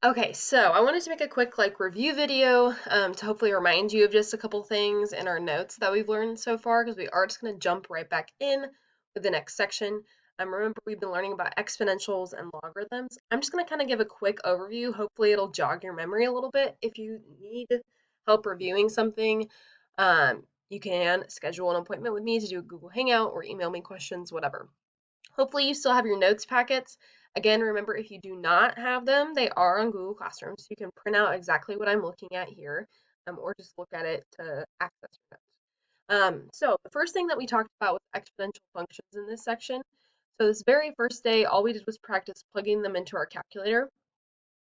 Okay, so I wanted to make a quick review video to hopefully remind you of just a couple things in our notes that we've learned so far because we are just going to jump right back in with the next section. Remember, we've been learning about exponentials and logarithms. I'm just going to kind of give a quick overview. Hopefully it'll jog your memory a little bit. If you need help reviewing something, you can schedule an appointment with me to do a Google Hangout or email me questions, whatever. Hopefully you still have your notes packets. Again, remember if you do not have them, they are on Google Classroom, so you can print out exactly what I'm looking at here, or just look at it to access your notes. So the first thing that we talked about was exponential functions in this section. So this very first day, all we did was practice plugging them into our calculator.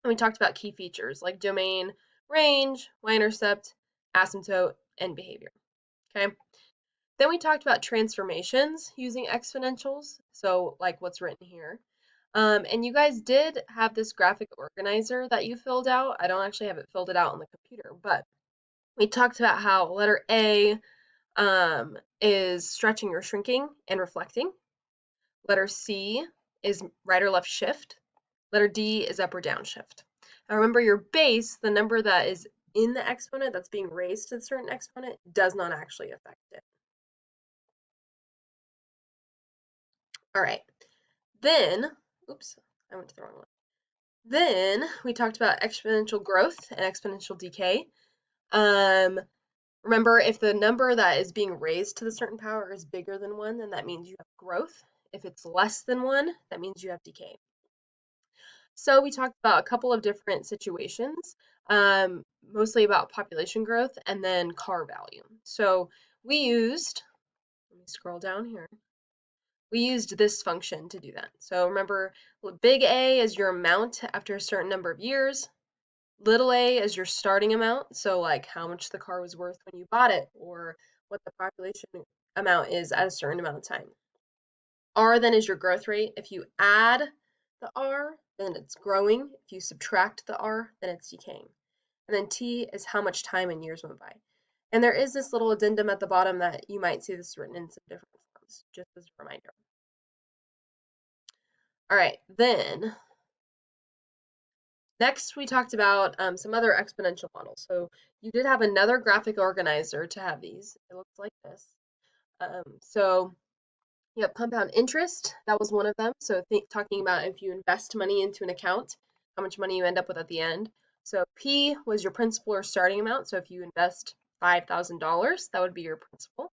And we talked about key features like domain, range, y-intercept, asymptote, and behavior. Okay. Then we talked about transformations using exponentials, so like what's written here. And you guys did have this graphic organizer that you filled out. I don't actually have it filled out on the computer, but we talked about how letter A is stretching or shrinking and reflecting. Letter C is right or left shift. Letter D is up or down shift. Now remember your base, the number that is in the exponent that's being raised to a certain exponent, does not actually affect it. All right. Then, oops, I went to the wrong one. Then we talked about exponential growth and exponential decay. Um, Remember, if the number that is being raised to the certain power is bigger than 1, then that means you have growth. If it's less than 1, that means you have decay. So we talked about a couple of different situations, mostly about population growth and then car value. So we used, let me scroll down here. We used this function to do that. So remember, big A is your amount after a certain number of years. Little a is your starting amount, so like how much the car was worth when you bought it, or what the population amount is at a certain amount of time. R then is your growth rate. If you add the R, then it's growing. If you subtract the R, then it's decaying. And then T is how much time and years went by. And there is this little addendum at the bottom that you might see this written in some different forms, just as a reminder. All right, then next we talked about some other exponential models. So you did have another graphic organizer to have these. It looks like this. So you have compound interest. That was one of them. So talking about if you invest money into an account, how much money you end up with at the end. So P was your principal or starting amount. So if you invest $5,000, that would be your principal.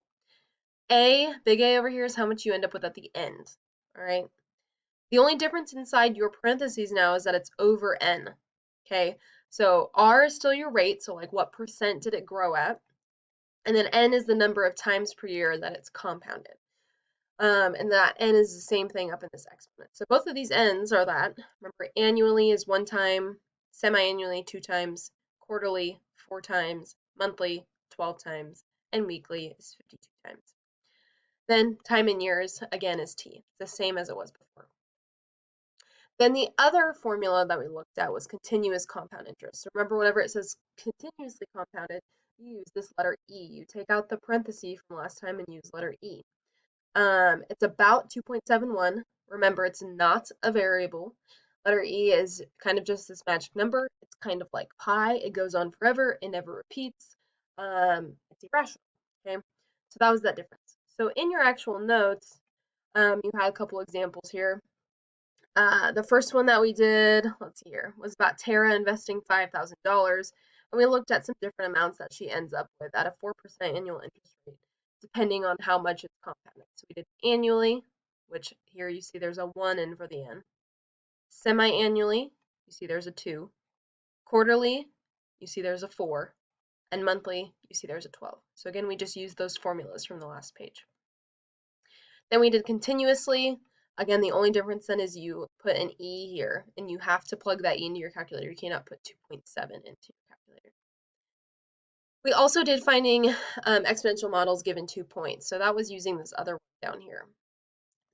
A, big A over here, is how much you end up with at the end. All right. The only difference inside your parentheses now is that it's over N. Okay, so R is still your rate, so like what percent did it grow at? And then N is the number of times per year that it's compounded. And that N is the same thing up in this exponent. So both of these N's are that. Remember, annually is 1 time, semi-annually 2 times, quarterly 4 times, monthly 12 times, and weekly is 52 times. Then time in years, again, is T, the same as it was before. Then the other formula that we looked at was continuous compound interest. So remember, whenever it says continuously compounded, you use this letter E. You take out the parenthesis from last time and use letter E. It's about 2.71. Remember, it's not a variable. Letter E is kind of just this magic number. It's kind of like pi. It goes on forever. It never repeats. It's irrational. Okay, so that was that difference. So in your actual notes, you had a couple examples here. The first one that we did, let's see here, was about Tara investing $5,000, and we looked at some different amounts that she ends up with at a 4% annual interest rate, depending on how much it's compounded. So we did annually, which here you see there's a 1 in for the N. Semi-annually, you see there's a 2. Quarterly, you see there's a 4. And monthly, you see there's a 12. So again, we just used those formulas from the last page. Then we did continuously. Again, the only difference then is you put an E here, and you have to plug that E into your calculator. You cannot put 2.7 into your calculator. We also did finding exponential models given 2 points. So that was using this other one down here.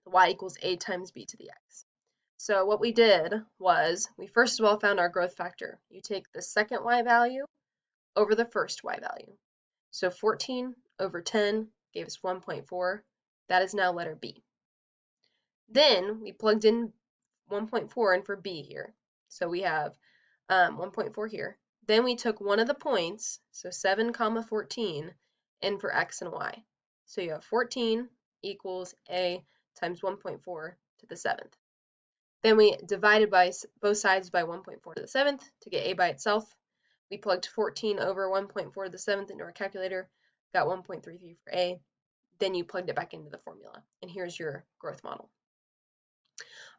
Y equals A times B to the X. So what we did was we first of all found our growth factor. You take the second Y value over the first Y value. So 14 over 10 gave us 1.4. That is now letter B. Then we plugged in 1.4 in for B here. So we have 1.4 here. Then we took one of the points, so 7 comma 14, in for x and y. So you have 14 equals a times 1.4 to the 7th. Then we divided by both sides by 1.4 to the 7th to get a by itself. We plugged 14 over 1.4 to the 7th into our calculator, got 1.33 for a. Then you plugged it back into the formula, and here's your growth model.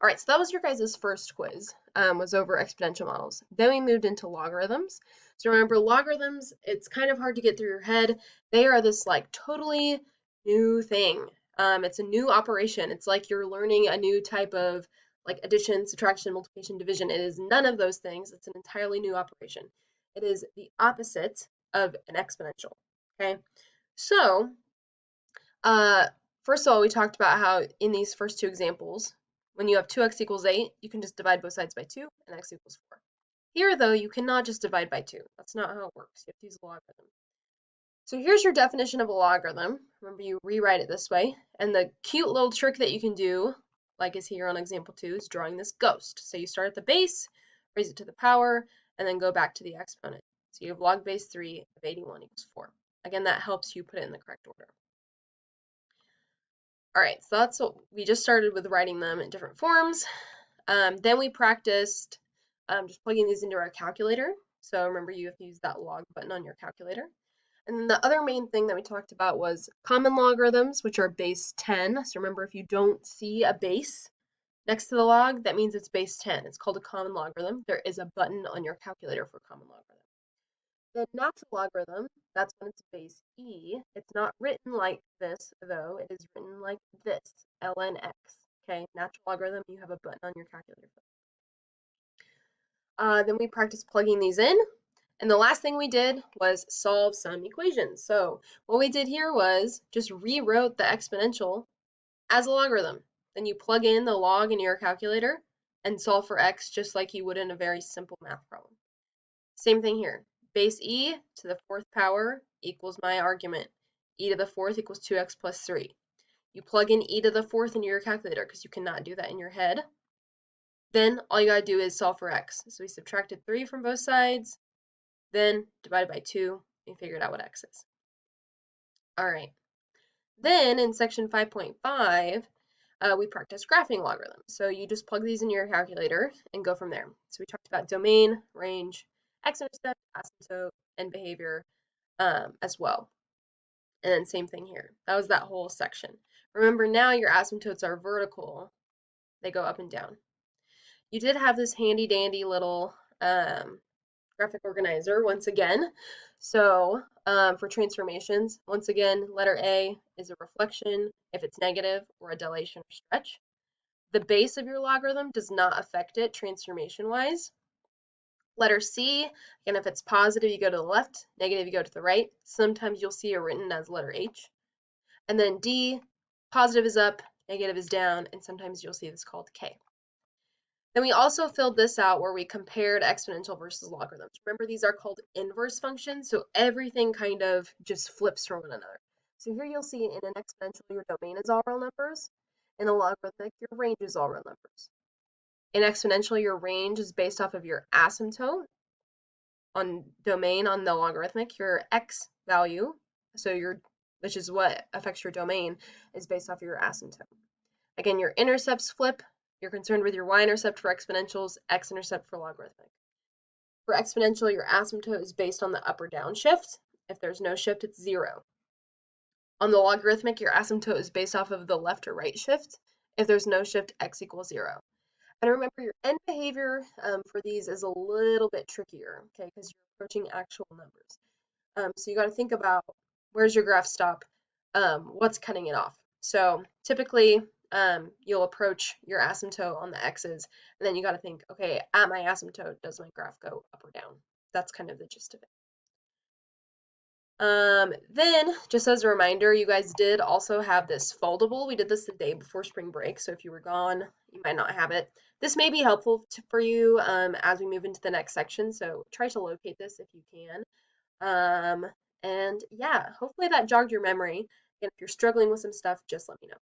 All right, so that was your guys' first quiz, was over exponential models. Then we moved into logarithms. So remember, logarithms, it's kind of hard to get through your head. They are this like totally new thing. It's a new operation. It's like you're learning a new type of like addition, subtraction, multiplication, division. It is none of those things. It's an entirely new operation. It is the opposite of an exponential, okay? So, first of all, we talked about how in these first two examples, when you have 2x equals 8, you can just divide both sides by 2 and x equals 4. Here, though, you cannot just divide by 2. That's not how it works. You have to use a logarithm. So here's your definition of a logarithm. Remember, you rewrite it this way. And the cute little trick that you can do, like is here on example 2, is drawing this ghost. So you start at the base, raise it to the power, and then go back to the exponent. So you have log base 3 of 81 equals 4. Again, that helps you put it in the correct order. All right, so that's what we just started with, writing them in different forms. Then we practiced just plugging these into our calculator. So remember, you have to use that log button on your calculator. And then the other main thing that we talked about was common logarithms, which are base 10. So remember, if you don't see a base next to the log, that means it's base 10. It's called a common logarithm. There is a button on your calculator for common logarithm. The natural logarithm, that's when it's base e. It's not written like this, though. It is written like this, ln x. Okay, natural logarithm, you have a button on your calculator. Then we practiced plugging these in. And the last thing we did was solve some equations. So what we did here was just rewrote the exponential as a logarithm. Then you plug in the log in your calculator and solve for x just like you would in a very simple math problem. Same thing here. Base e to the 4th power equals my argument. E to the 4th equals 2x plus 3. You plug in e to the 4th into your calculator because you cannot do that in your head. Then all you gotta do is solve for x. So we subtracted 3 from both sides, then divided by 2, and figured out what x is. All right. Then in section 5.5, we practice graphing logarithms. So you just plug these in your calculator and go from there. So we talked about domain, range, x-intercept, asymptote, and behavior as well. And then same thing here. That was that whole section. Remember, now your asymptotes are vertical. They go up and down. You did have this handy dandy little graphic organizer once again. So for transformations, once again, letter A is a reflection if it's negative, or a dilation or stretch. The base of your logarithm does not affect it transformation-wise. Letter C, again, if it's positive, you go to the left, negative, you go to the right. Sometimes you'll see it written as letter H. And then D, positive is up, negative is down, and sometimes you'll see this called K. Then we also filled this out where we compared exponential versus logarithms. Remember, these are called inverse functions, so everything kind of just flips from one another. So here you'll see in an exponential, your domain is all real numbers. In a logarithmic, your range is all real numbers. In exponential, your range is based off of your asymptote. On domain, on the logarithmic, your x value, which is what affects your domain, is based off of your asymptote. Again, your intercepts flip. You're concerned with your y-intercept for exponentials, x-intercept for logarithmic. For exponential, your asymptote is based on the up or down shift. If there's no shift, it's 0. On the logarithmic, your asymptote is based off of the left or right shift. If there's no shift, x equals 0. And remember, your end behavior for these is a little bit trickier, okay, because you're approaching actual numbers. So you got to think about, where's your graph stop, what's cutting it off. So typically, you'll approach your asymptote on the x's, and then you got to think, okay, at my asymptote, does my graph go up or down? That's kind of the gist of it. Then, just as a reminder, you guys did also have this foldable. We did this the day before spring break, so if you were gone, you might not have it. This may be helpful for you as we move into the next section, so try to locate this if you can. And yeah, hopefully that jogged your memory. And if you're struggling with some stuff, just let me know.